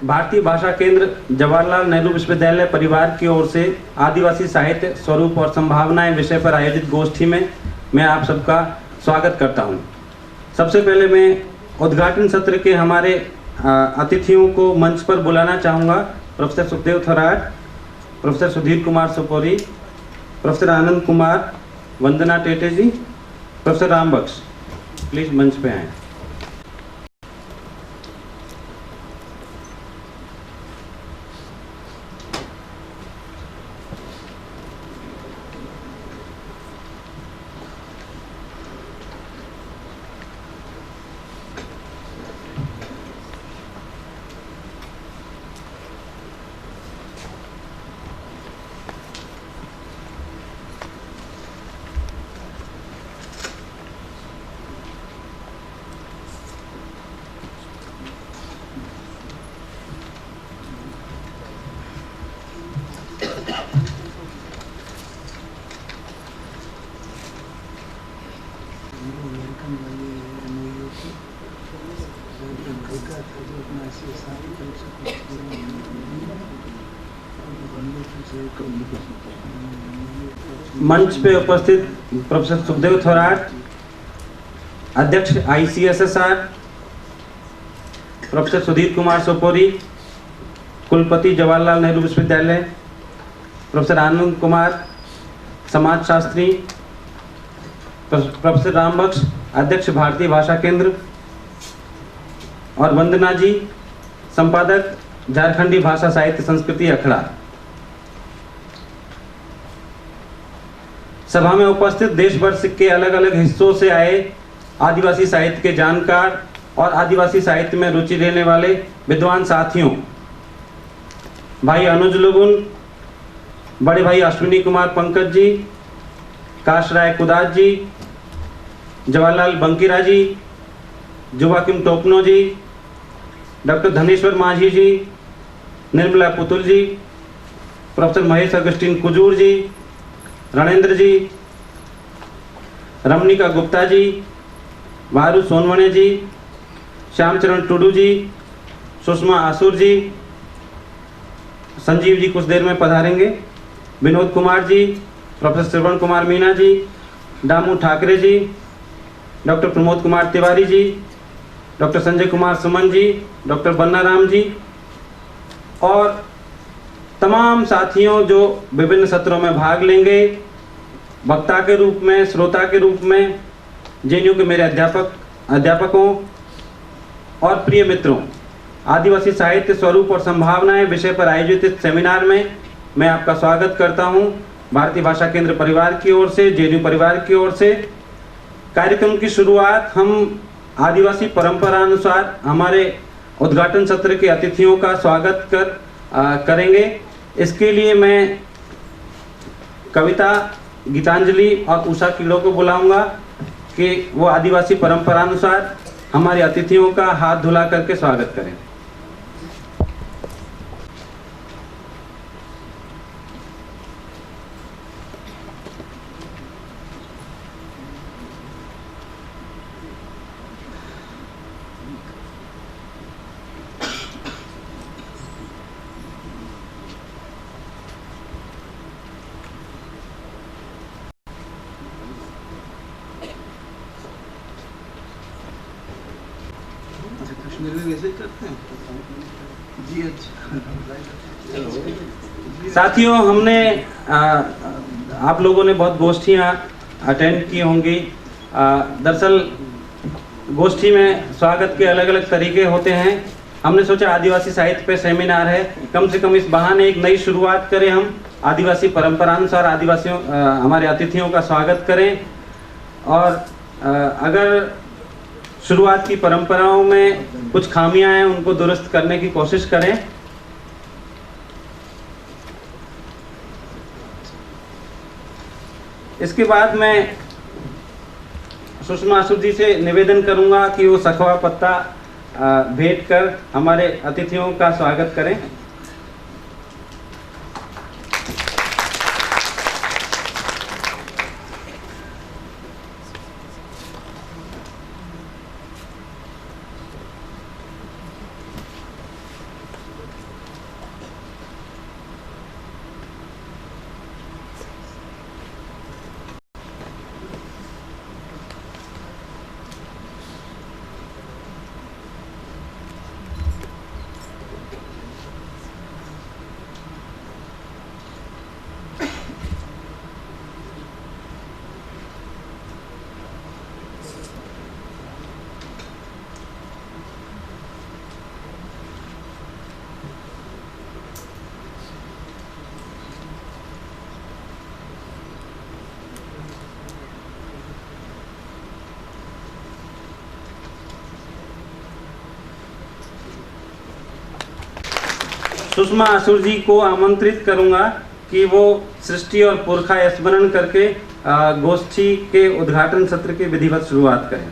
भारतीय भाषा केंद्र जवाहरलाल नेहरू विश्वविद्यालय परिवार की ओर से आदिवासी साहित्य स्वरूप और संभावनाएं विषय पर आयोजित गोष्ठी में मैं आप सबका स्वागत करता हूं। सबसे पहले मैं उद्घाटन सत्र के हमारे अतिथियों को मंच पर बुलाना चाहूँगा। Professor Sukhdev Thorat, professor Sudhir Kumar Sopori, professor Anand Kumar, Vandana Tete ji, professor Ram Bakhsh, please मंच पे आएँ। मंच पे उपस्थित प्रोफेसर सुखदेव थोराट, अध्यक्ष ICSSR, प्रोफेसर सुधीर कुमार सोपोरी, कुलपति जवाहरलाल नेहरू विश्वविद्यालय, प्रोफेसर आनंद कुमार, समाजशास्त्री, प्रोफेसर राम बख्श, अध्यक्ष भारतीय भाषा केंद्र, और वंदना जी, संपादक झारखंडी भाषा साहित्य संस्कृति अखड़ा। सभा में उपस्थित देश भर के अलग अलग हिस्सों से आए आदिवासी साहित्य के जानकार और आदिवासी साहित्य में रुचि लेने वाले विद्वान साथियों, भाई अनुज लुगुन, बड़े भाई अश्विनी कुमार पंकज जी, काशराय कुदास जी, जवाहरलाल बंकीरा जी, जुबाकिम टोपनो जी, डॉक्टर धनेश्वर माझी जी, निर्मला पुतुल जी, प्रोफेसर महेश अगस्टिन कुजूर जी, रणेंद्र जी, रमनिका गुप्ता जी, वारू सोनवणे जी, श्यामचरण टुडू जी, सुषमा आसुर जी, संजीव जी कुछ देर में पधारेंगे, Vinod Kumar ji, professor Shravan Kumar Meena ji, Damu Thackeray ji, doctor Pramod Kumar Tiwari ji, doctor Sanjay Kumar Suman ji, doctor बन्ना राम जी और तमाम साथियों जो विभिन्न सत्रों में भाग लेंगे, वक्ता के रूप में, श्रोता के रूप में, JNU के मेरे अध्यापकों और प्रिय मित्रों, आदिवासी साहित्य स्वरूप और संभावनाएं विषय पर आयोजित इस सेमिनार में मैं आपका स्वागत करता हूं। भारतीय भाषा केंद्र परिवार की ओर से, JNU परिवार की ओर से कार्यक्रम की शुरुआत हम आदिवासी परंपरा अनुसार हमारे उद्घाटन सत्र के अतिथियों का स्वागत करेंगे। इसके लिए मैं कविता, गीतांजलि और उषा किलो को बुलाऊंगा कि वो आदिवासी परंपरा अनुसार हमारे अतिथियों का हाथ धुला करके स्वागत करें। साथियों, हमने आप लोगों ने बहुत गोष्ठियाँ अटेंड की होंगी। दरअसल गोष्ठी में स्वागत के अलग अलग तरीके होते हैं। हमने सोचा आदिवासी साहित्य पे सेमिनार है, कम से कम इस बहाने एक नई शुरुआत करें। हम आदिवासी परंपरानुसार आदिवासियों हमारे अतिथियों का स्वागत करें और अगर शुरुआत की परंपराओं में कुछ खामियां हैं उनको दुरुस्त करने की कोशिश करें। इसके बाद मैं सुषमा आसुर जी से निवेदन करूंगा कि वो सखवा पत्ता भेंट कर हमारे अतिथियों का स्वागत करें। सुषमा असुर जी को आमंत्रित करूंगा कि वो सृष्टि और पुरखा स्मरण करके गोष्ठी के उद्घाटन सत्र की विधिवत शुरुआत करें।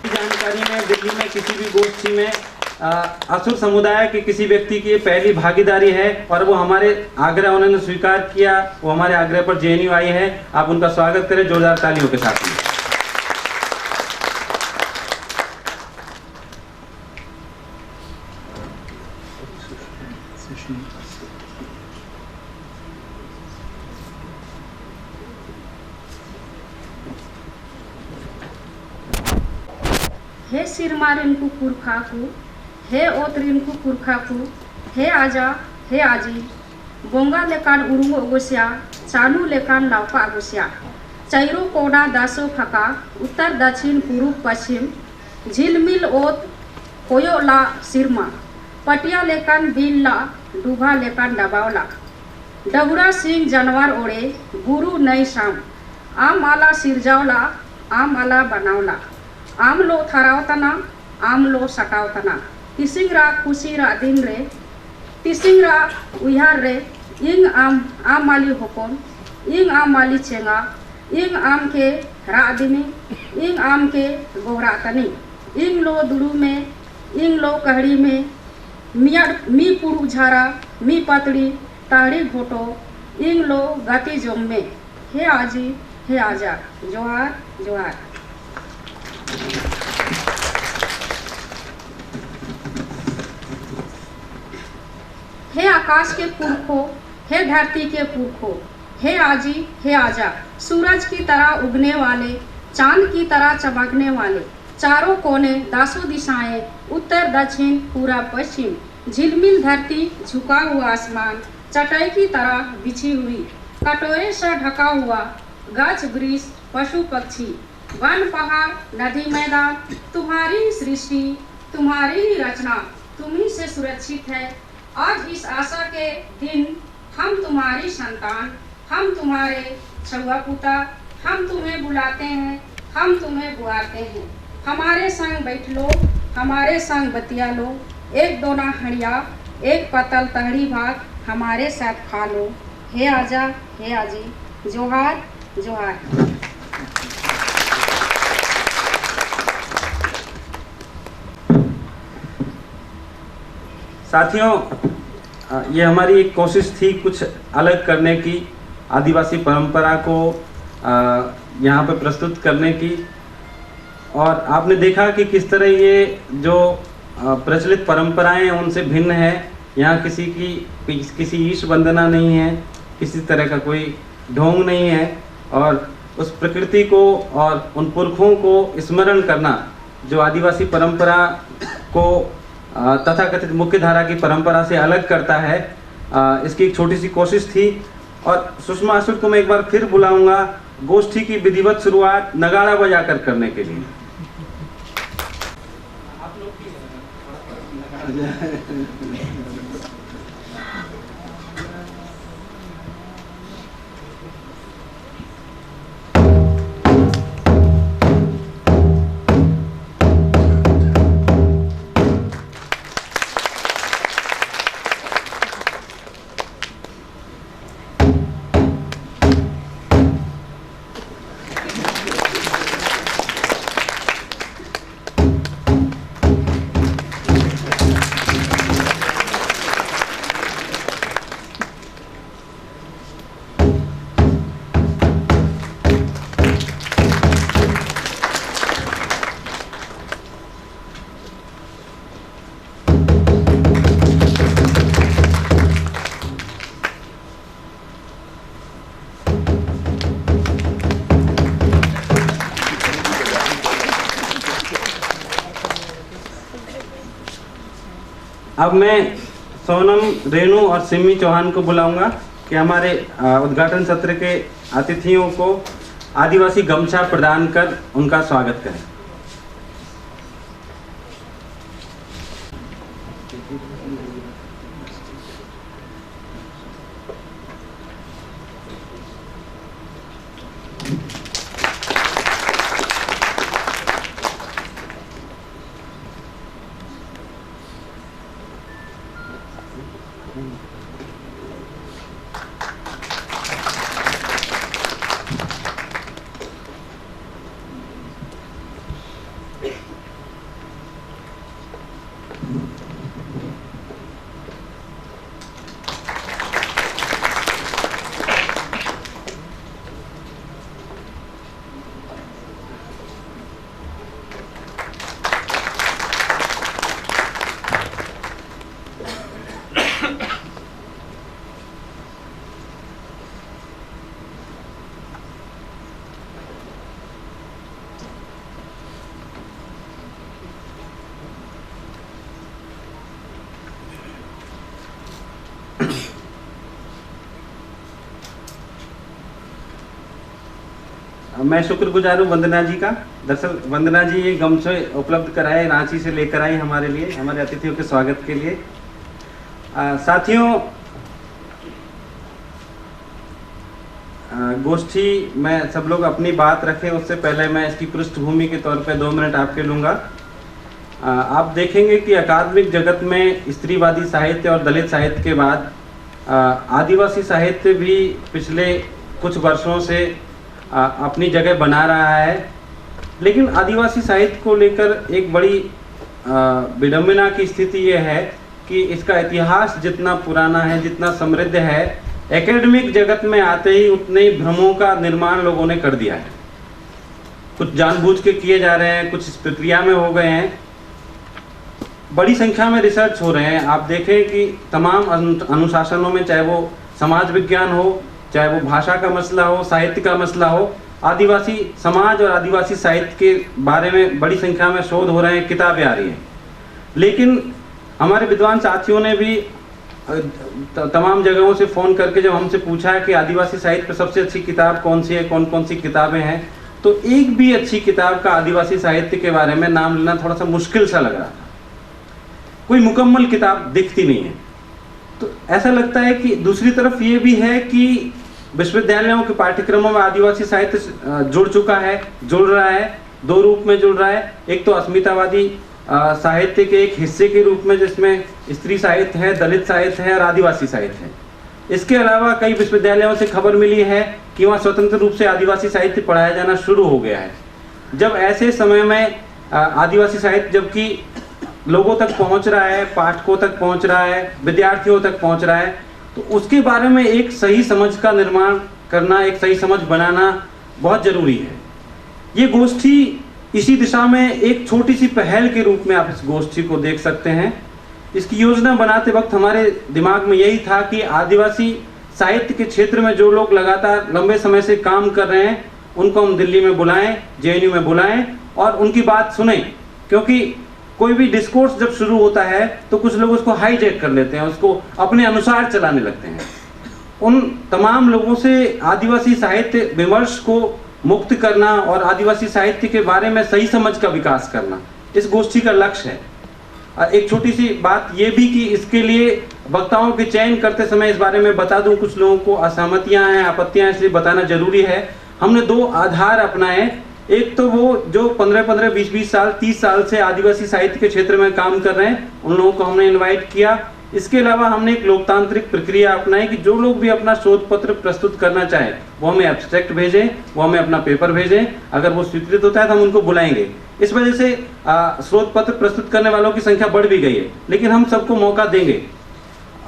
जानकारी में दिल्ली में किसी भी गोष्ठी में असुर समुदाय के किसी व्यक्ति की ये पहली भागीदारी है और वो हमारे आग्रह उन्होंने स्वीकार किया, वो हमारे आग्रह पर जेएनयू आई है। आप उनका स्वागत करें जोरदार तालियों के साथ में। हे सिरमारिनको पुर्खाको, हे ओत्रिनको पुर्खाको, हे आजा, हे आजी, बोंगा लेकान उरुंगो गोस्या, चानु लेकान लाउपा गोस्या, चैरो कोना दासो फका, उत्तर दक्षिण पूर्व पश्चिम, झिलमिल ओत कोयोला सिरमा, पटिया लेकान बिल्ला, डूबा लेकान दबावला, डबुरा सिंह जानवर ओड़े, गुरु नई शाम, आम आला सिरजावला, आम आला बनावला, आम लो थरावतना, आम लो सटावतना, तिसिंगरा खुशीरा दिन रे, तिसिंगरा उहार रे, इंग आम माली होकोन, इंग आम माली चेंगा, इंग आम के रादिनी, इंग आम के गोहरातनी, इंग लो दुड़ू में, इंग लो कहड़ी में, मी पुरु झारा, मी पतड़ी, ताड़ी घोटो, इंग लो गति जोम में, हे आजी, हे आजा, जोहार, जोहार। हे आकाश के पुरखों, हे धरती के पुरखों, हे आजी, हे आजा, सूरज की तरह उगने वाले, चांद की तरह चमकने वाले, चारों कोने दासों दिशाएं, उत्तर दक्षिण पूरब पश्चिम, झिलमिल धरती, झुका हुआ आसमान, चटाई की तरह बिछी हुई, कटोरे से ढका हुआ, गाछ वृक्ष, पशु पक्षी, वन पहाड़, नदी मैदान, तुम्हारी सृष्टि, तुम्हारी ही रचना, तुम्ही से सुरक्षित है। आज इस आशा के दिन हम तुम्हारी संतान, हम तुम्हारे छुआ पुता, हम तुम्हें बुलाते हैं, हम तुम्हें बुआते हैं। हमारे संग बैठ लो, हमारे संग बतिया लो, एक दोना हड़िया, एक पतल तहड़ी भात हमारे साथ खा लो। हे आजा, हे आजी, जोहार, जोहार। साथियों, ये हमारी एक कोशिश थी कुछ अलग करने की, आदिवासी परंपरा को यहाँ पर प्रस्तुत करने की। और आपने देखा कि किस तरह ये जो प्रचलित परंपराएं हैं उनसे भिन्न है। यहाँ किसी ईश वंदना नहीं है, किसी तरह का कोई ढोंग नहीं है, और उस प्रकृति को और उन पुरखों को स्मरण करना जो आदिवासी परंपरा को तथाकथित मुख्य धारा की परंपरा से अलग करता है, इसकी एक छोटी सी कोशिश थी। और सुषमा असुर को मैं एक बार फिर बुलाऊंगा गोष्ठी की विधिवत शुरुआत नगाड़ा बजाकर करने के लिए। अब मैं सोनम, रेणु और सिमी चौहान को बुलाऊंगा कि हमारे उद्घाटन सत्र के अतिथियों को आदिवासी गमछा प्रदान कर उनका स्वागत करें। मैं शुक्रगुजार हूँ वंदना जी का। दरअसल वंदना जी ये गमछे उपलब्ध कराए, रांची से लेकर आई हमारे लिए, हमारे अतिथियों के स्वागत के लिए। साथियों, गोष्ठी में सब लोग अपनी बात रखें, उससे पहले मैं इसकी पृष्ठभूमि के तौर पे 2 मिनट आपके लूँगा। आप देखेंगे कि अकादमिक जगत में स्त्रीवादी साहित्य और दलित साहित्य के बाद आदिवासी साहित्य भी पिछले कुछ वर्षों से अपनी जगह बना रहा है। लेकिन आदिवासी साहित्य को लेकर एक बड़ी विडंबना की स्थिति ये है कि इसका इतिहास जितना पुराना है, जितना समृद्ध है, एकेडमिक जगत में आते ही उतने ही भ्रमों का निर्माण लोगों ने कर दिया है। कुछ जानबूझ के किए जा रहे हैं, कुछ इस प्रक्रिया में हो गए हैं। बड़ी संख्या में रिसर्च हो रहे हैं। आप देखें कि तमाम अनुशासनों में, चाहे वो समाज विज्ञान हो, चाहे वो भाषा का मसला हो, साहित्य का मसला हो, आदिवासी समाज और आदिवासी साहित्य के बारे में बड़ी संख्या में शोध हो रहे हैं, किताबें आ रही हैं। लेकिन हमारे विद्वान साथियों ने भी तमाम जगहों से फ़ोन करके जब हमसे पूछा है कि आदिवासी साहित्य पर सबसे अच्छी किताब कौन सी है, कौन कौन सी किताबें हैं, तो एक भी अच्छी किताब का आदिवासी साहित्य के बारे में नाम लेना थोड़ा सा मुश्किल सा लग रहा था। कोई मुकम्मल किताब दिखती नहीं है। तो ऐसा लगता है कि दूसरी तरफ ये भी है कि विश्वविद्यालयों के पाठ्यक्रमों में आदिवासी साहित्य जुड़ चुका है, जुड़ रहा है, 2 रूप में जुड़ रहा है। एक तो अस्मितावादी साहित्य के एक हिस्से के रूप में, जिसमें स्त्री साहित्य है, दलित साहित्य है और आदिवासी साहित्य है। इसके अलावा कई विश्वविद्यालयों से खबर मिली है कि वहाँ स्वतंत्र रूप से आदिवासी साहित्य पढ़ाया जाना शुरू हो गया है। जब ऐसे समय में आदिवासी साहित्य जबकि लोगों तक पहुँच रहा है, पाठकों तक पहुँच रहा है, विद्यार्थियों तक पहुँच रहा है, तो उसके बारे में एक सही समझ का निर्माण करना, एक सही समझ बनाना बहुत ज़रूरी है। ये गोष्ठी इसी दिशा में एक छोटी सी पहल के रूप में आप इस गोष्ठी को देख सकते हैं। इसकी योजना बनाते वक्त हमारे दिमाग में यही था कि आदिवासी साहित्य के क्षेत्र में जो लोग लगातार लंबे समय से काम कर रहे हैं, उनको हम दिल्ली में बुलाएं, JNU में बुलाएं और उनकी बात सुने। क्योंकि कोई भी डिस्कोर्स जब शुरू होता है तो कुछ लोग उसको हाईजैक कर लेते हैं, उसको अपने अनुसार चलाने लगते हैं। उन तमाम लोगों से आदिवासी साहित्य विमर्श को मुक्त करना और आदिवासी साहित्य के बारे में सही समझ का विकास करना इस गोष्ठी का लक्ष्य है। एक छोटी सी बात ये भी कि इसके लिए वक्ताओं के चयन करते समय इस बारे में बता दूं, कुछ लोगों को असहमतियां हैं, आपत्तियां, इसलिए बताना जरूरी है। हमने 2 आधार अपनाए। एक तो वो जो 15-15, 20-20 साल, 30 साल से आदिवासी साहित्य के क्षेत्र में काम कर रहे हैं, उन लोगों को हमने इनवाइट किया। इसके अलावा हमने एक लोकतांत्रिक प्रक्रिया अपनाई कि जो लोग भी अपना शोध पत्र प्रस्तुत करना चाहें, वो हमें एब्स्ट्रैक्ट भेजें, वो हमें अपना पेपर भेजें। अगर वो स्वीकृत होता है तो हम उनको बुलाएंगे। इस वजह से शोध पत्र प्रस्तुत करने वालों की संख्या बढ़ भी गई है, लेकिन हम सबको मौका देंगे।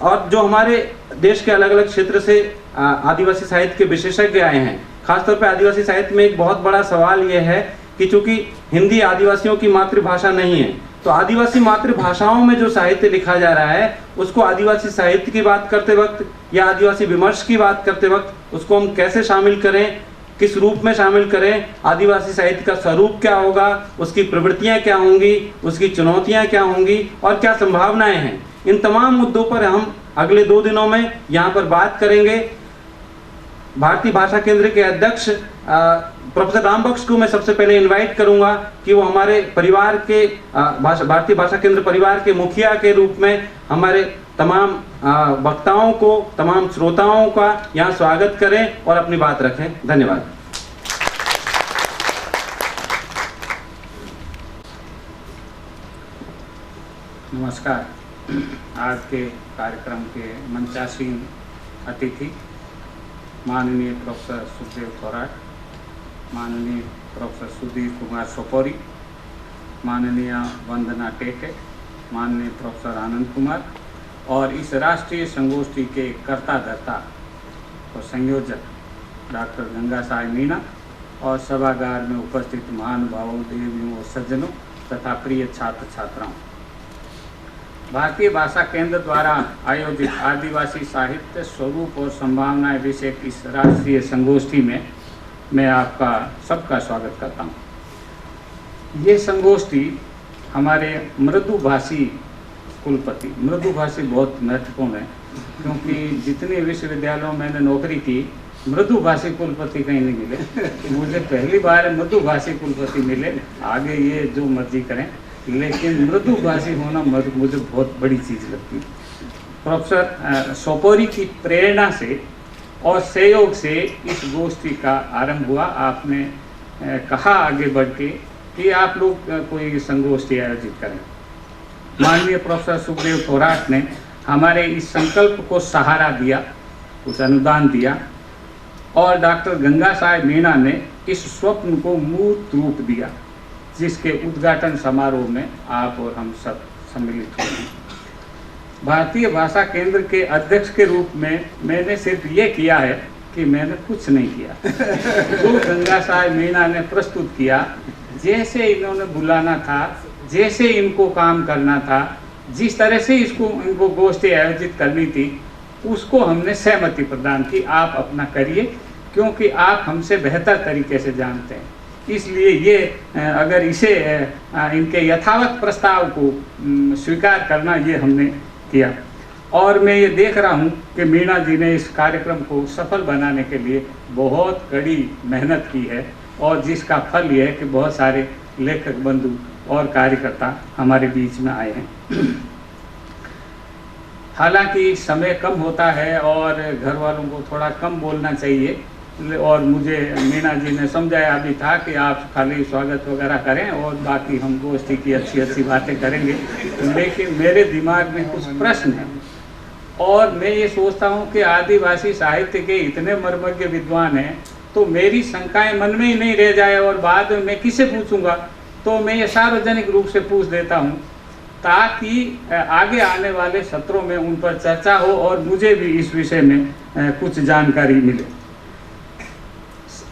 और जो हमारे देश के अलग अलग क्षेत्र से आदिवासी साहित्य के विशेषज्ञ आए हैं, खासतौर पर आदिवासी साहित्य में एक बहुत बड़ा सवाल ये है कि चूंकि हिंदी आदिवासियों की मातृभाषा नहीं है, तो आदिवासी मातृभाषाओं में जो साहित्य लिखा जा रहा है, उसको आदिवासी साहित्य की बात करते वक्त या आदिवासी विमर्श की बात करते वक्त उसको हम कैसे शामिल करें, किस रूप में शामिल करें, आदिवासी साहित्य का स्वरूप क्या होगा, उसकी प्रवृत्तियां क्या होंगी, उसकी चुनौतियां क्या होंगी और क्या संभावनाएं हैं। इन तमाम मुद्दों पर हम अगले 2 दिनों में यहाँ पर बात करेंगे। भारतीय भाषा केंद्र के अध्यक्ष प्रोफेसर रामबख्श को मैं सबसे पहले इनवाइट करूंगा कि वो हमारे परिवार के भारतीय भाषा केंद्र परिवार के मुखिया के रूप में हमारे तमाम वक्ताओं को, तमाम श्रोताओं का यहाँ स्वागत करें और अपनी बात रखें। धन्यवाद। नमस्कार। आज के कार्यक्रम के मंचासीन अतिथि माननीय प्रोफेसर सुखदेव थोराट, माननीय प्रोफेसर सुधीर कुमार सोपोरी, माननीय वंदना टेके, माननीय प्रोफेसर आनंद कुमार और इस राष्ट्रीय संगोष्ठी के कर्ता धर्ता और संयोजक डॉक्टर गंगा साई मीणा और सभागार में उपस्थित महानुभावों, देवियों और सज्जनों तथा प्रिय छात्र छात्राओं, भारतीय भाषा केंद्र द्वारा आयोजित आदिवासी साहित्य स्वरूप और संभावनाएं विषय की इस राष्ट्रीय संगोष्ठी में मैं आपका सबका स्वागत करता हूँ। ये संगोष्ठी हमारे मृदुभाषी कुलपति, मृदुभाषी बहुत महत्वपूर्ण है क्योंकि जितने विश्वविद्यालयों में मैंने नौकरी की मृदुभाषी कुलपति कहीं नहीं मिले। मुझे पहली बार मृदुभाषी कुलपति मिले, आगे ये जो मर्जी करें, लेकिन मृदुभाषी होना मुझे बहुत बड़ी चीज़ लगती है। प्रोफेसर सोपोरी की प्रेरणा से और सहयोग से इस गोष्ठी का आरंभ हुआ। आपने कहा आगे बढ़ के कि आप लोग कोई संगोष्ठी आयोजित करें। माननीय प्रोफेसर सुखदेव थोराट ने हमारे इस संकल्प को सहारा दिया, कुछ अनुदान दिया और डॉक्टर गंगा साई मीणा ने इस स्वप्न को मूर्त रूप दिया, जिसके उद्घाटन समारोह में आप और हम सब सम्मिलित हुए हैं। भारतीय भाषा केंद्र के अध्यक्ष के रूप में मैंने सिर्फ ये किया है कि मैंने कुछ नहीं किया। जो गंगा साई मीणा ने प्रस्तुत किया, जैसे इन्होंने बुलाना था, जैसे इनको काम करना था, जिस तरह से इनको गोष्ठी आयोजित करनी थी, उसको हमने सहमति प्रदान की। आप अपना करिए क्योंकि आप हमसे बेहतर तरीके से जानते हैं। इसलिए ये अगर इसे इनके यथावत प्रस्ताव को स्वीकार करना, ये हमने किया। और मैं ये देख रहा हूँ कि मीणा जी ने इस कार्यक्रम को सफल बनाने के लिए बहुत कड़ी मेहनत की है और जिसका फल ये है कि बहुत सारे लेखक बंधु और कार्यकर्ता हमारे बीच में आए हैं। हालांकि समय कम होता है और घर वालों को थोड़ा कम बोलना चाहिए और मुझे मीणा जी ने समझाया भी था कि आप खाली स्वागत वगैरह करें और बाकी हम गोष्ठी की अच्छी अच्छी बातें करेंगे। लेकिन मेरे दिमाग में कुछ प्रश्न हैं और मैं ये सोचता हूँ कि आदिवासी साहित्य के इतने मर्मज्ञ विद्वान हैं, तो मेरी शंकाएं मन में ही नहीं रह जाए और बाद में मैं किसे पूछूंगा। तो मैं ये सार्वजनिक रूप से पूछ देता हूँ ताकि आगे आने वाले सत्रों में उन पर चर्चा हो और मुझे भी इस विषय में कुछ जानकारी मिले।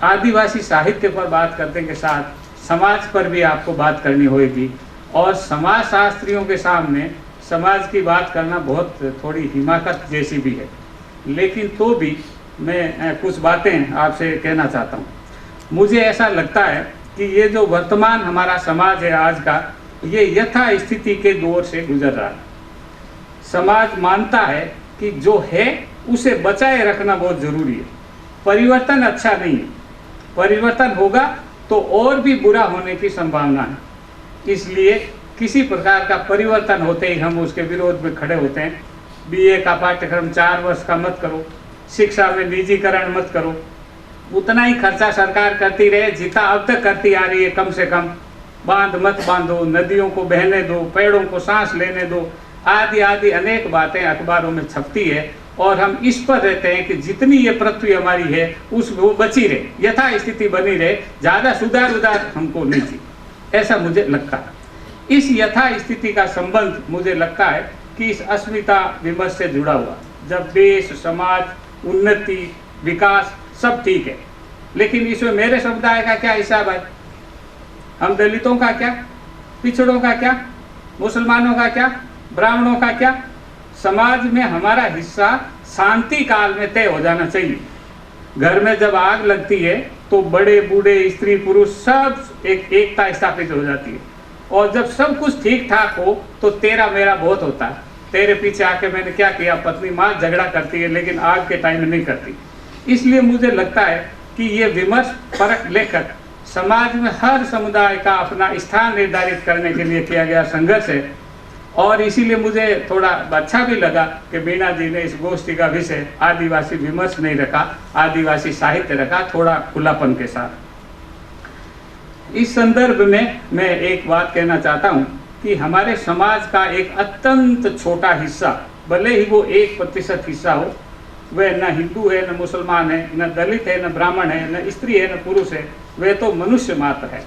आदिवासी साहित्य पर बात करने के साथ समाज पर भी आपको बात करनी होगी और समाज शास्त्रियों के सामने समाज की बात करना बहुत थोड़ी हिमाकत जैसी भी है, लेकिन तो भी मैं कुछ बातें आपसे कहना चाहता हूँ। मुझे ऐसा लगता है कि ये जो वर्तमान हमारा समाज है आज का, ये यथा स्थिति के दौर से गुजर रहा है। समाज मानता है कि जो है उसे बचाए रखना बहुत जरूरी है। परिवर्तन अच्छा नहीं है, परिवर्तन होगा तो और भी बुरा होने की संभावना है। इसलिए किसी प्रकार का परिवर्तन होते ही हम उसके विरोध में खड़े होते हैं। बीए का पाठ्यक्रम 4 वर्ष का मत करो, शिक्षा में निजीकरण मत करो, उतना ही खर्चा सरकार करती रहे जितना अब तक करती आ रही है, कम से कम बांध मत बांधो, नदियों को बहने दो, पेड़ों को सांस लेने दो, आदि आदि अनेक बातें अखबारों में छपती है और हम इस पर रहते हैं कि जितनी ये पृथ्वी हमारी है उस वो बची रहे, यथा स्थिति बनी रहे, ज़्यादा सुधार उधार हमको नहीं चाहिए, ऐसा मुझे लगता है। इस यथा स्थिति का संबंध मुझे लगता है कि इस अस्मिता विमर्श से जुड़ा हुआ। जब देश, समाज, उन्नति, विकास सब ठीक है, लेकिन इसमें मेरे समुदाय का क्या हिसाब है? हम दलितों का क्या, पिछड़ों का क्या, मुसलमानों का क्या, ब्राह्मणों का क्या? समाज में हमारा हिस्सा शांति काल में तय हो जाना चाहिए। घर में जब आग लगती है तो बड़े बूढ़े, स्त्री पुरुष सब एकता स्थापित हो जाती है और जब सब कुछ ठीक ठाक हो तो तेरा मेरा बहुत होता है। तेरे पीछे आके मैंने क्या किया, पत्नी माँ झगड़ा करती है लेकिन आग के टाइम में नहीं करती। इसलिए मुझे लगता है कि ये विमर्श परक लेखक समाज में हर समुदाय का अपना स्थान निर्धारित करने के लिए किया गया संघर्ष है और इसीलिए मुझे थोड़ा अच्छा भी लगा कि मीणा जी ने इस गोष्ठी का विषय आदिवासी विमर्श नहीं रखा, आदिवासी साहित्य रखा, थोड़ा खुलापन के साथ। इस संदर्भ में मैं एक बात कहना चाहता हूँ कि हमारे समाज का एक अत्यंत छोटा हिस्सा, भले ही वो 1% हिस्सा हो, वह न हिंदू है, न मुसलमान है, न दलित है, न ब्राह्मण है, न स्त्री है, न पुरुष है, वह तो मनुष्य मात्र है।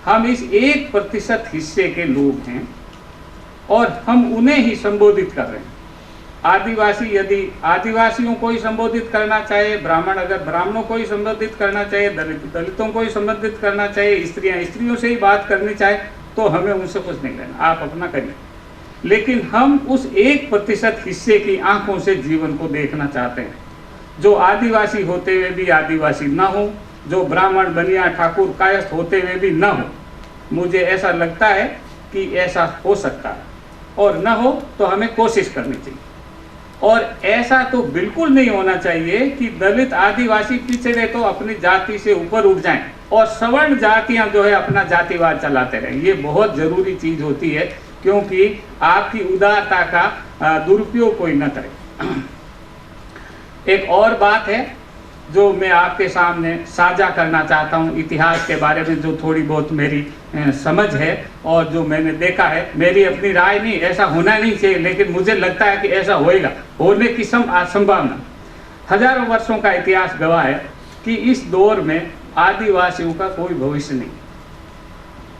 हम इस 1% हिस्से के लोग हैं और हम उन्हें ही संबोधित कर रहे हैं। आदिवासी यदि आदिवासियों को ही संबोधित करना चाहे, ब्राह्मण अगर ब्राह्मणों को ही संबोधित करना चाहिए, दलित दलितों को ही संबोधित करना चाहिए, स्त्रियां स्त्रियों से ही बात करनी चाहे, तो हमें उनसे कुछ नहीं लेना, आप अपना करिए। लेकिन हम उस 1% हिस्से की आंखों से जीवन को देखना चाहते हैं, जो आदिवासी होते हुए भी आदिवासी न हो, जो ब्राह्मण बनिया ठाकुर कायस्थ होते हुए भी न हो। मुझे ऐसा लगता है कि ऐसा हो सकता है, और न हो तो हमें कोशिश करनी चाहिए। और ऐसा तो बिल्कुल नहीं होना चाहिए कि दलित आदिवासी पिछड़े तो अपनी जाति से ऊपर उठ जाएं और सवर्ण जातियां जो है अपना जातिवाद चलाते रहें। ये बहुत जरूरी चीज होती है, क्योंकि आपकी उदारता का दुरुपयोग कोई न करे। एक और बात है जो मैं आपके सामने साझा करना चाहता हूँ, इतिहास के बारे में जो थोड़ी बहुत मेरी समझ है और जो मैंने देखा है। मेरी अपनी राय नहीं, ऐसा होना नहीं चाहिए, लेकिन मुझे लगता है कि ऐसा होएगा, होने की संभावना। हजारों वर्षों का इतिहास गवाह है कि इस दौर में आदिवासियों का कोई भविष्य नहीं,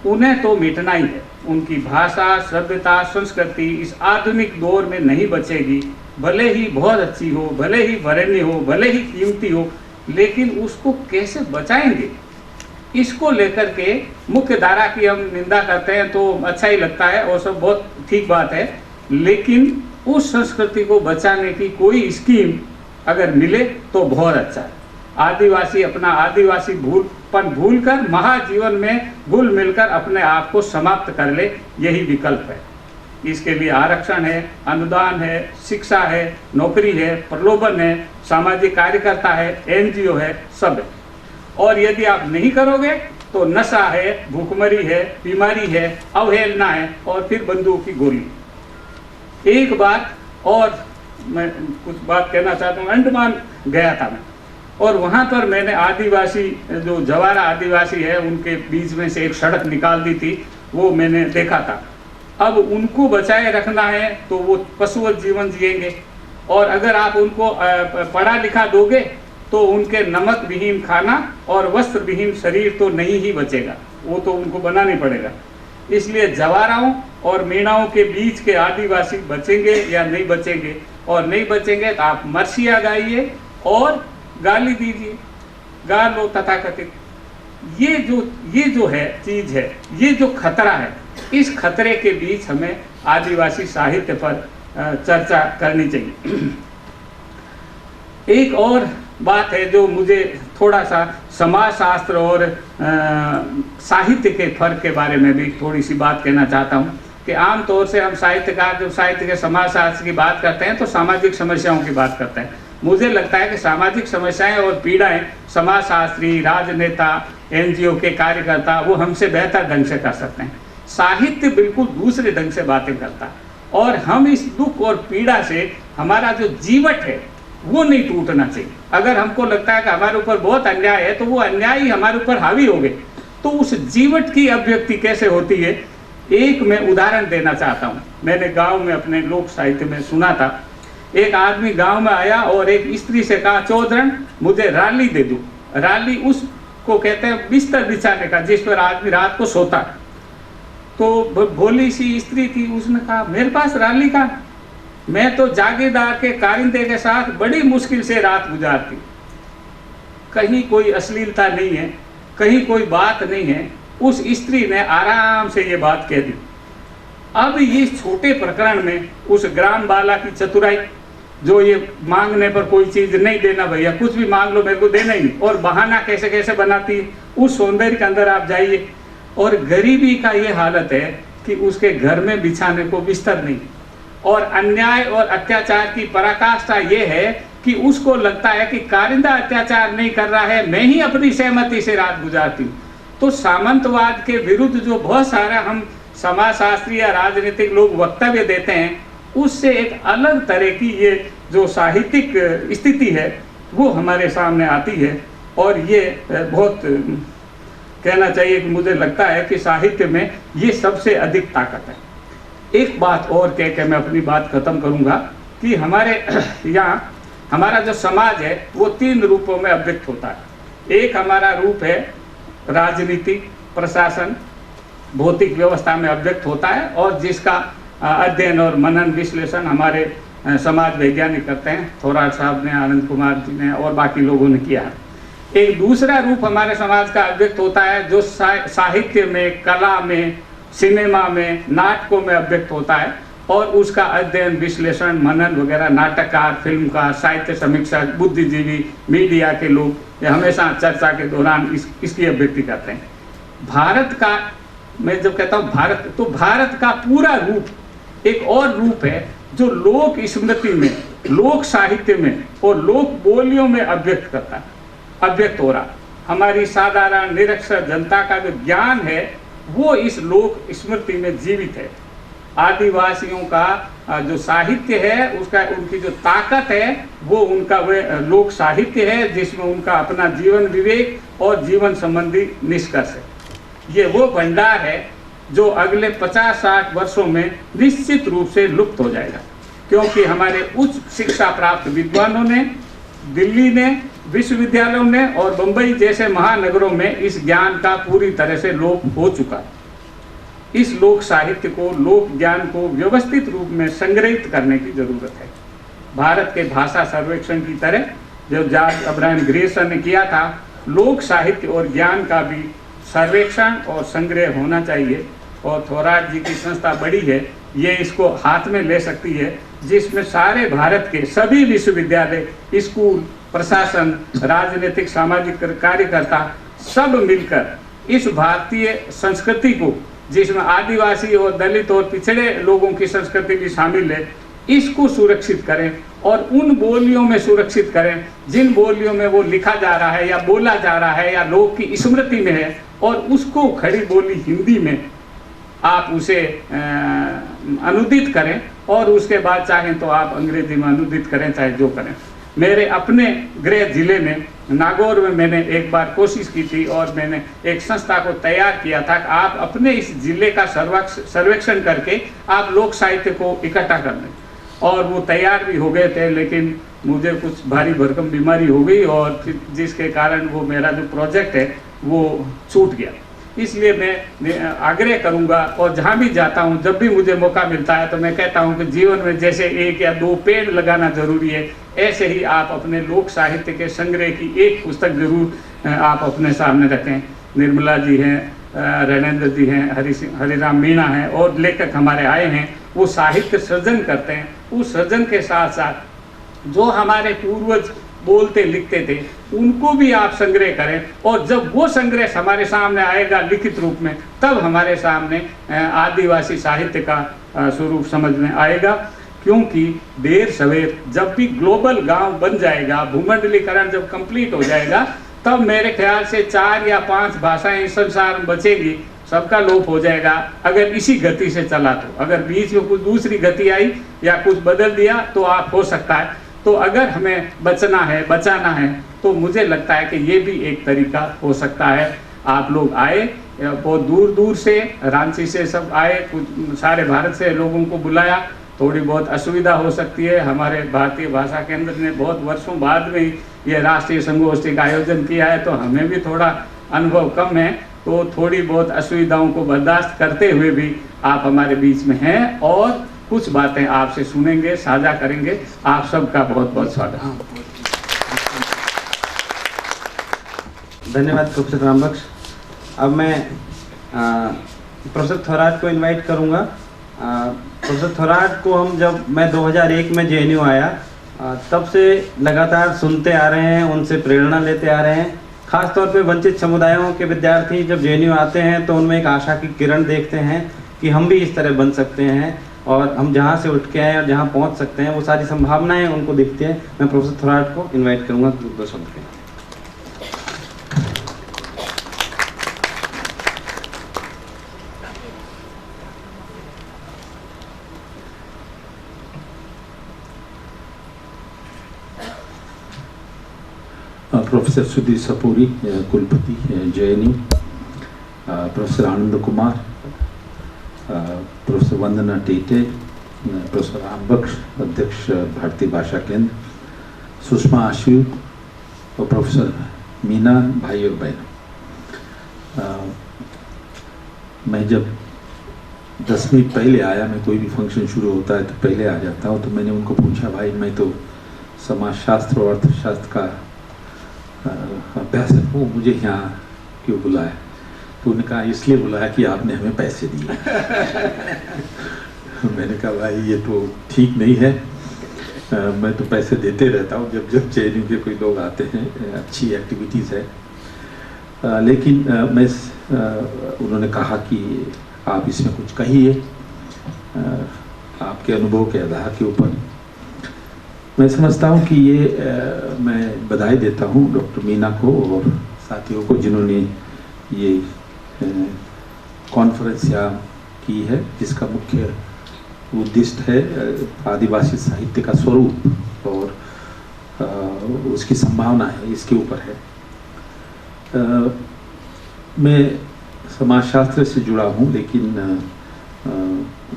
उन्हें तो मिटना ही है। उनकी भाषा, सभ्यता, संस्कृति इस आधुनिक दौर में नहीं बचेगी। भले ही बहुत अच्छी हो, भले ही वरेण्य हो, भले ही कीमती हो, लेकिन उसको कैसे बचाएंगे, इसको लेकर के मुख्य धारा की हम निंदा करते हैं तो अच्छा ही लगता है और सब बहुत ठीक बात है। लेकिन उस संस्कृति को बचाने की कोई स्कीम अगर मिले तो बहुत अच्छा है। आदिवासी अपना आदिवासी भूल कर महाजीवन में घुल मिलकर अपने आप को समाप्त कर ले, यही विकल्प है। इसके लिए आरक्षण है, अनुदान है, शिक्षा है, नौकरी है, प्रलोभन है, सामाजिक कार्यकर्ता है, एनजीओ है, सब है। और यदि आप नहीं करोगे तो नशा है, भूखमरी है, बीमारी है, अवहेलना है और फिर बंदूक की गोली। एक बात और मैं कुछ बात कहना चाहता हूँ। अंडमान गया था मैं, और वहाँ पर मैंने आदिवासी जो जवारा आदिवासी है उनके बीच में से एक सड़क निकाल दी थी, वो मैंने देखा था। अब उनको बचाए रखना है तो वो पशुवत जीवन जिएंगे, और अगर आप उनको पढ़ा लिखा दोगे तो उनके नमक विहीन खाना और वस्त्र विहीन शरीर तो नहीं ही बचेगा, वो तो उनको बनाना ही पड़ेगा। इसलिए जवाराओं और मीणाओं के बीच के आदिवासी बचेंगे या नहीं बचेंगे, और नहीं बचेंगे तो आप मर्सिया गाइए और गाली दीजिए, गा लो तथाकथित। ये जो है चीज है, ये जो खतरा है, इस खतरे के बीच हमें आदिवासी साहित्य पर चर्चा करनी चाहिए। एक और बात है जो मुझे थोड़ा सा समाजशास्त्र और साहित्य के फर्क के बारे में भी थोड़ी सी बात कहना चाहता हूँ कि आमतौर से हम साहित्यकार जब साहित्य के समाजशास्त्र की बात करते हैं तो सामाजिक समस्याओं की बात करते हैं। मुझे लगता है कि सामाजिक समस्याएं और पीड़ाएं समाजशास्त्री, राजनेता, एनजीओ के कार्यकर्ता वो हमसे बेहतर ढंग से कर सकते हैं। साहित्य बिल्कुल दूसरे ढंग से बातें करता है, और हम इस दुख और पीड़ा से हमारा जो जीवट है वो नहीं टूटना चाहिए। अगर हमको लगता है कि हमारे ऊपर बहुत अन्याय है तो वो अन्याय ही हमारे ऊपर हावी हो गए, तो उस जीवट की अभिव्यक्ति कैसे होती है, एक मैं उदाहरण देना चाहता हूँ। मैंने गांव में अपने लोक साहित्य में सुना था, एक आदमी गांव में आया और एक स्त्री से कहा, चौधरण मुझे राली दे दो। राली उसको कहते हैं बिस्तर बिछाने का, जिस पर आदमी रात को सोता। तो भोली सी स्त्री थी, उसने कहा मेरे पास राली का, मैं तो जागीरदार के कारिंदे के साथ बड़ी मुश्किल से रात गुजारती। कहीं कोई अश्लीलता नहीं है, कहीं कोई बात नहीं है। उस स्त्री ने आराम से ये बात कह दी। अब ये छोटे प्रकरण में उस ग्राम बाला की चतुराई, जो ये मांगने पर कोई चीज नहीं देना, भैया कुछ भी मांग लो मेरे को देना ही नहीं, और बहाना कैसे कैसे बनाती है, उस सौंदर्य के अंदर आप जाइए। और गरीबी का ये हालत है कि उसके घर में बिछाने को बिस्तर नहीं, और अन्याय और अत्याचार की पराकाष्ठा ये है कि उसको लगता है कि कारिंदा अत्याचार नहीं कर रहा है, मैं ही अपनी सहमति से रात गुजारती हूँ। तो सामंतवाद के विरुद्ध जो बहुत सारा हम समाजशास्त्री या राजनीतिक लोग वक्तव्य देते हैं, उससे एक अलग तरह की ये जो साहित्यिक स्थिति है वो हमारे सामने आती है। और ये बहुत कहना चाहिए कि मुझे लगता है कि साहित्य में ये सबसे अधिक ताकत है। एक बात और कह के मैं अपनी बात खत्म करूंगा कि हमारे यहाँ हमारा जो समाज है वो 3 रूपों में अभिव्यक्त होता है। एक हमारा रूप है राजनीति, प्रशासन, भौतिक व्यवस्था में अभिव्यक्त होता है और जिसका अध्ययन और मनन विश्लेषण हमारे समाज वैज्ञानिक करते हैं, थोराट साहब ने, आनंद कुमार जी ने और बाकी लोगों ने किया है। एक दूसरा रूप हमारे समाज का अभिव्यक्त होता है जो साहित्य में, कला में, सिनेमा में, नाटकों में अभिव्यक्त होता है और उसका अध्ययन, विश्लेषण, मनन वगैरह नाटककार, फिल्मकार, साहित्य समीक्षक, बुद्धिजीवी, मीडिया के लोग ये हमेशा चर्चा के दौरान इसकी अभिव्यक्ति करते हैं। भारत का, मैं जब कहता हूँ भारत, तो भारत का पूरा रूप एक और रूप है जो लोक स्मृति में, लोक साहित्य में और लोक बोलियों में अभिव्यक्त हो रहा। हमारी साधारण निरक्षर जनता का जो ज्ञान है वो इस लोक स्मृति में जीवित है। आदिवासियों का जो साहित्य है उसका, उनकी जो ताकत है वो उनका वह लोक साहित्य है जिसमें उनका अपना जीवन विवेक और जीवन संबंधी निष्कर्ष है। ये वो भंडार है जो अगले 50-60 वर्षों में निश्चित रूप से लुप्त हो जाएगा, क्योंकि हमारे उच्च शिक्षा प्राप्त विद्वानों ने, दिल्ली ने, विश्वविद्यालयों ने और बंबई जैसे महानगरों में इस ज्ञान का पूरी तरह से लोप हो चुका है। इस लोक साहित्य को, लोक ज्ञान को व्यवस्थित रूप में संग्रहित करने की जरूरत है। भारत के भाषा सर्वेक्षण की तरह जो जॉर्ज अब्राहम ग्रेसन ने किया था, लोक साहित्य और ज्ञान का भी सर्वेक्षण और संग्रह होना चाहिए। और थोराट जी की संस्था बड़ी है, ये इसको हाथ में ले सकती है, जिसमें सारे भारत के सभी विश्वविद्यालय, स्कूल, प्रशासन, राजनीतिक, सामाजिक कार्यकर्ता सब मिलकर इस भारतीय संस्कृति को, जिसमें आदिवासी और दलित और पिछड़े लोगों की संस्कृति भी शामिल है, इसको सुरक्षित करें और उन बोलियों में सुरक्षित करें जिन बोलियों में वो लिखा जा रहा है या बोला जा रहा है या लोग की स्मृति में है, और उसको खड़ी बोली हिंदी में आप उसे अनुदित करें और उसके बाद चाहें तो आप अंग्रेजी में अनुदित करें, चाहे जो करें। मेरे अपने गृह जिले में नागौर में मैंने एक बार कोशिश की थी और मैंने एक संस्था को तैयार किया था कि आप अपने इस जिले का सर्वेक्षण करके आप लोक साहित्य को इकट्ठा कर लें, और वो तैयार भी हो गए थे, लेकिन मुझे कुछ भारी भरकम बीमारी हो गई और जिसके कारण वो मेरा जो प्रोजेक्ट है वो छूट गया। इसलिए मैं आग्रह करूंगा और जहाँ भी जाता हूँ, जब भी मुझे मौका मिलता है तो मैं कहता हूँ कि जीवन में जैसे 1 या 2 पेड़ लगाना जरूरी है, ऐसे ही आप अपने लोक साहित्य के संग्रह की एक पुस्तक जरूर आप अपने सामने रखें। निर्मला जी हैं, रणेंद्र जी हैं, हरिराम मीणा हैं और लेखक हमारे आए हैं, वो साहित्य सृजन करते हैं। उस सृजन के साथ साथ जो हमारे पूर्वज बोलते लिखते थे उनको भी आप संग्रह करें, और जब वो संग्रह हमारे सामने आएगा लिखित रूप में, तब हमारे सामने आदिवासी साहित्य का स्वरूप समझ में आएगा। क्योंकि देर सवेर जब भी ग्लोबल गांव बन जाएगा, भूमंडलीकरण जब कंप्लीट हो जाएगा, तब मेरे ख्याल से 4 या 5 भाषाएं इस संसार में बचेगी, सबका लोप हो जाएगा अगर इसी गति से चला तो। अगर बीच में कुछ दूसरी गति आई या कुछ बदल दिया तो आप हो सकता है। तो अगर हमें बचना है, बचाना है, तो मुझे लगता है कि ये भी एक तरीका हो सकता है। आप लोग आए, बहुत दूर दूर से, रांची से सब आए, कुछ सारे भारत से लोगों को बुलाया। थोड़ी बहुत असुविधा हो सकती है, हमारे भारतीय भाषा केंद्र ने बहुत वर्षों बाद में ये राष्ट्रीय संगोष्ठी का आयोजन किया है, तो हमें भी थोड़ा अनुभव कम है, तो थोड़ी बहुत असुविधाओं को बर्दाश्त करते हुए भी आप हमारे बीच में हैं और कुछ बातें आपसे सुनेंगे, साझा करेंगे। आप सबका बहुत बहुत स्वागत। धन्यवाद प्रोफेसर रामबख्श। अब मैं प्रोफेसर थोराट को इनवाइट करूंगा। प्रोफेसर थोराट को मैं 2001 में JNU आया, तब से लगातार सुनते आ रहे हैं, उनसे प्रेरणा लेते आ रहे हैं। खास तौर पे वंचित समुदायों के विद्यार्थी जब JNU आते हैं तो उनमें एक आशा की किरण देखते हैं कि हम भी इस तरह बन सकते हैं और हम जहाँ से उठ के आए और जहाँ पहुँच सकते हैं, वो सारी संभावनाएं उनको दिखती हैं। मैं प्रोफेसर थोराट को इनवाइट करूँगा 2 शब्द के। प्रोफेसर सुधीर सपोरी, कुलपति JNU, professor Anand Kumar, professor वंदना टेटे, प्रोफेसर रामबख्श, अध्यक्ष भारतीय भाषा केंद्र, सुषमा आशु और प्रोफेसर मीना, भाई और बहनों। मैं जब 10 मिनट पहले आया, मैं कोई भी फंक्शन शुरू होता है तो पहले आ जाता हूँ, तो मैंने उनको पूछा, भाई मैं तो समाजशास्त्र और अर्थशास्त्र का अभ्यासक हूँ, मुझे यहाँ क्यों बुलाया? तो उन्होंने कहा इसलिए बुलाया कि आपने हमें पैसे दिए। मैंने कहा भाई ये तो ठीक नहीं है, मैं तो पैसे देते रहता हूँ जब जब JNU के कोई लोग आते हैं, अच्छी एक्टिविटीज़ है। लेकिन उन्होंने कहा कि आप इसमें कुछ कहिए आपके अनुभव के आधार के ऊपर। मैं समझता हूँ कि ये मैं बधाई देता हूँ डॉक्टर मीना को और साथियों को जिन्होंने ये कॉन्फ्रेंस यहाँ की है, जिसका मुख्य उद्देश्य है आदिवासी साहित्य का स्वरूप और उसकी संभावना है, इसके ऊपर है। मैं समाजशास्त्र से जुड़ा हूँ, लेकिन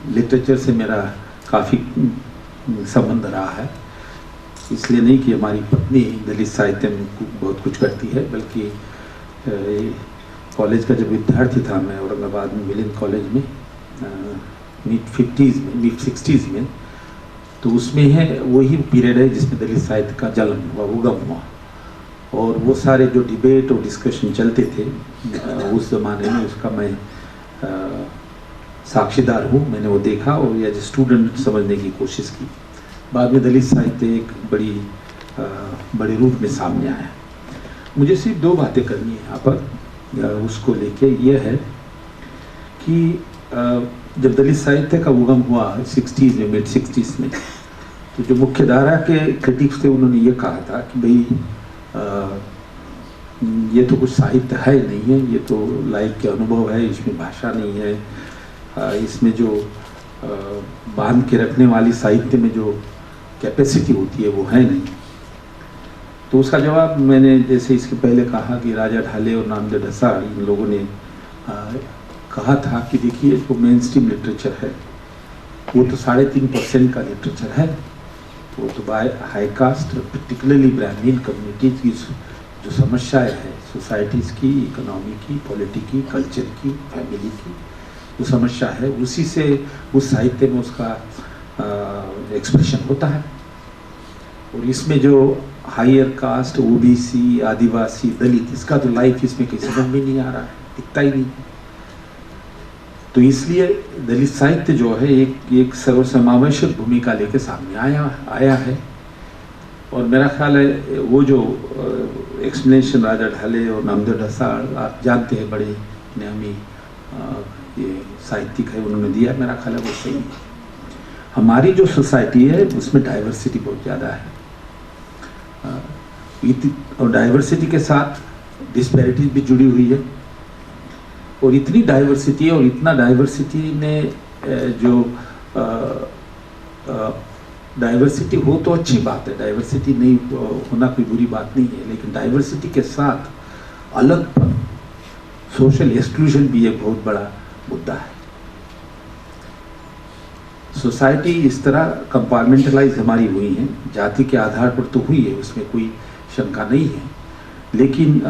लिटरेचर से मेरा काफ़ी संबंध रहा है। इसलिए नहीं कि हमारी पत्नी दलित साहित्य में बहुत कुछ करती है, बल्कि कॉलेज का जब विद्यार्थी था मैं औरंगाबाद में मिलिंद कॉलेज में मिड 60s में, तो उसमें है वही पीरियड है जिसमें दलित साहित्य का जन्म हुआ, उगम हुआ, और वो सारे जो डिबेट और डिस्कशन चलते थे उस ज़माने में, उसका मैं साक्षीदार हूँ। मैंने वो देखा और एज ए स्टूडेंट समझने की कोशिश की। बाद में दलित साहित्य एक बड़े रूप में सामने आया। मुझे सिर्फ 2 बातें करनी है यहाँ पर उसको लेके। ये है कि जब दलित साहित्य का उगम हुआ 60s में, मिड 60s में, तो जो मुख्य धारा के क्रिटिक्स थे उन्होंने ये कहा था कि भाई ये तो कुछ साहित्य है नहीं है, ये तो लाइफ के अनुभव है, इसमें भाषा नहीं है, इसमें जो बांध के रखने वाली साहित्य में जो कैपेसिटी होती है वो है नहीं। तो उसका जवाब मैंने जैसे इसके पहले कहा कि राजा ढाले और नामदेव ढसाल इन लोगों ने कहा था कि देखिए जो मेन स्ट्रीम लिटरेचर है वो तो 3.5% का लिटरेचर है, वो तो by high caste particularly Brahmin communities की जो समस्याएं हैं सोसाइटीज़ की, इकोनॉमी की, पॉलिटी की, कल्चर की, फैमिली की जो समस्या है, उसी से उस साहित्य में उसका एक्सप्रेशन होता है। और इसमें जो हायर कास्ट, OBC, आदिवासी, दलित, इसका तो लाइफ इसमें कहीं समझ में नहीं आ रहा है, दिखता ही नहीं। तो इसलिए दलित साहित्य जो है एक सर्वसमावेशक भूमिका लेके सामने आया है। और मेरा ख्याल है वो जो एक्सप्लेनेशन राजा ढाले और नामदेव ढसाल आप जानते हैं, बड़े नामी ये साहित्यिक है, उन्होंने दिया, मेरा ख्याल है वो सही है। हमारी जो सोसाइटी है उसमें डाइवर्सिटी बहुत ज़्यादा है, और डाइवर्सिटी के साथ डिस्पैरिटीज भी जुड़ी हुई है। और इतनी डाइवर्सिटी है, और इतना डाइवर्सिटी ने जो डाइवर्सिटी हो तो अच्छी बात है, डाइवर्सिटी नहीं होना कोई बुरी बात नहीं है, लेकिन डाइवर्सिटी के साथ अलगपन, सोशल एक्सक्लूजन भी एक बहुत बड़ा मुद्दा है। सोसाइटी इस तरह कंपार्टमेंटलाइज हमारी हुई है, जाति के आधार पर तो हुई है, उसमें कोई शंका नहीं है, लेकिन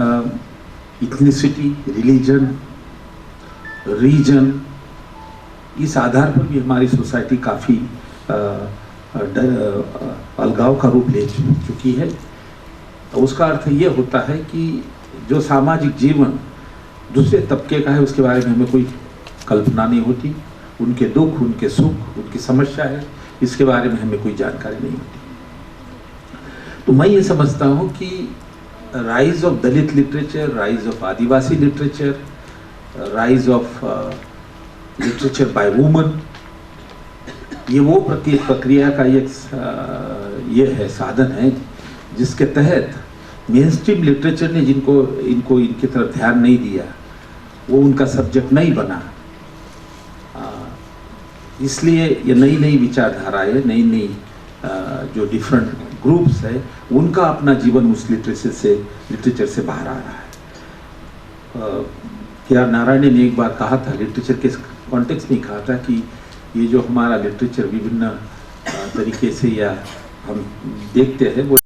इथनिसिटी, रिलीजन, रीजन, इस आधार पर भी हमारी सोसाइटी काफ़ी अलगाव का रूप ले चुकी है। तो उसका अर्थ ये होता है कि जो सामाजिक जीवन दूसरे तबके का है उसके बारे में हमें कोई कल्पना नहीं होती, उनके दुख, उनके सुख, उनकी समस्या है, इसके बारे में हमें कोई जानकारी नहीं होती। तो मैं ये समझता हूँ कि rise of Dalit literature, rise of Adivasi literature, rise of literature bye woman, ये वो प्रक्रिया का ये है, साधन है, जिसके तहत मेन स्ट्रीम लिटरेचर ने इनको इनकी तरफ ध्यान नहीं दिया, वो उनका सब्जेक्ट नहीं बना। इसलिए ये नई विचारधाराएं, नई जो डिफरेंट ग्रुप्स है, उनका अपना जीवन उस लिटरेचर से बाहर आ रहा है। के.आर. नारायण ने एक बार कहा था, लिटरेचर के कॉन्टेक्स्ट में कहा था कि ये जो हमारा लिटरेचर विभिन्न तरीके से या हम देखते हैं वो